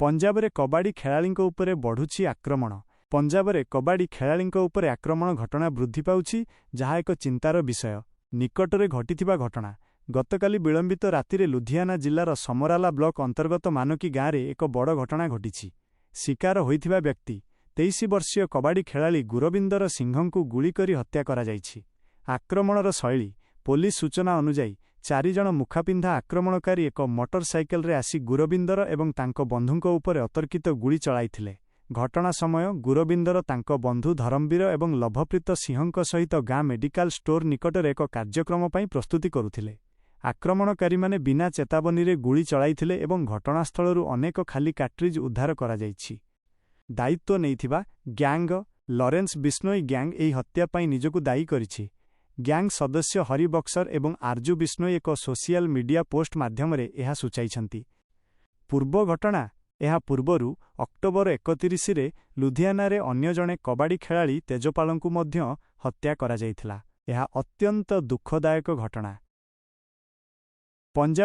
ପଞ୍ଜାବରେ କବାଡ଼ି ଖେଳାଳିଙ୍କ ଉପରେ ବଢ଼ୁଛି ଆକ୍ରମଣ। ପଞ୍ଜାବରେ କବାଡ଼ି ଖେଳାଳିଙ୍କ ଉପରେ ଆକ୍ରମଣ ଘଟଣା ବୃଦ୍ଧି ପାଉଛି, ଯାହା ଏକ ଚିନ୍ତାର ବିଷୟ। ନିକଟରେ ଘଟିଥିବା ଘଟଣା। ଗତକାଲି ବିଳମ୍ବିତ ରାତିରେ ଲୁଧିଆନା ଜିଲ୍ଲାର ସମରାଲା ବ୍ଲକ ଅନ୍ତର୍ଗତ ମାନକୀ ଗାଁରେ ଏକ ବଡ଼ ଘଟଣା ଘଟିଛି। ଶିକାର ହୋଇଥିବା ବ୍ୟକ୍ତି 23 ବର୍ଷୀୟ କବାଡ଼ି ଖେଳାଳି ଗୁରବିନ୍ଦର ସିଂହଙ୍କୁ ଗୁଳି କରି ହତ୍ୟା କରାଯାଇଛି। ଆକ୍ରମଣର ଶୈଳୀ। ପୋଲିସ ସୂଚନା ଅନୁଯାୟୀ 4 ଜଣ ମୁଖାପିନ୍ଧା ଆକ୍ରମଣକାରୀ ଏକ ମୋଟର ସାଇକେଲରେ ଆସି ଗୁରବିନ୍ଦର ଏବଂ ତାଙ୍କ ବନ୍ଧୁଙ୍କ ଉପରେ ଅତର୍କିତ ଗୁଳି ଚଳାଇଥିଲେ। ଘଟଣା ସମୟ ଗୁରବିନ୍ଦର ତାଙ୍କ ବନ୍ଧୁ ଧରମବୀର ଏବଂ ଲଭପ୍ରୀତ ସିଂହଙ୍କ ସହିତ ଗାଁ ମେଡିକାଲ ଷ୍ଟୋର ନିକଟରେ ଏକ କାର୍ଯ୍ୟକ୍ରମ ପାଇଁ ପ୍ରସ୍ତୁତି କରୁଥିଲେ। ଆକ୍ରମଣକାରୀମାନେ ବିନା ଚେତାବନୀରେ ଗୁଳି ଚଳାଇଥିଲେ ଏବଂ ଘଟଣାସ୍ଥଳରୁ ଅନେକ ଖାଲି କାର୍ଟ୍ରିଜ ଉଦ୍ଧାର କରାଯାଇଛି। ଦାୟିତ୍ୱ ନେଇଥିବା ଗ୍ୟାଙ୍ଗ ଲରେନ୍ସ ବିଷ୍ଣୋଇ ଗ୍ୟାଙ୍ଗ ଏହି ହତ୍ୟା ପାଇଁ ନିଜକୁ ଦାୟୀ କରିଛି। ଗ୍ୟାଙ୍ଗ ସଦସ୍ୟ ହରି ବକ୍ସର ଏବଂ ଆର୍ଜୁ ବିଷ୍ଣୋଇ ଏକ ସୋସିଆଲ ମିଡିଆ ପୋଷ୍ଟ ମାଧ୍ୟମରେ ଏହା ସୂଚାଇଛନ୍ତି। ପୂର୍ବ ଘଟଣା। ଏହା ପୂର୍ବରୁ ଅକ୍ଟୋବର 31ରେ ଲୁଧିଆନାରେ ଅନ୍ୟ ଜଣେ କବାଡ଼ି ଖେଳାଳି ତେଜପାଳଙ୍କୁ ମଧ୍ୟ ହତ୍ୟା କରାଯାଇଥିଲା। ଏହା ଅତ୍ୟନ୍ତ ଦୁଃଖଦାୟକ ଘଟଣା।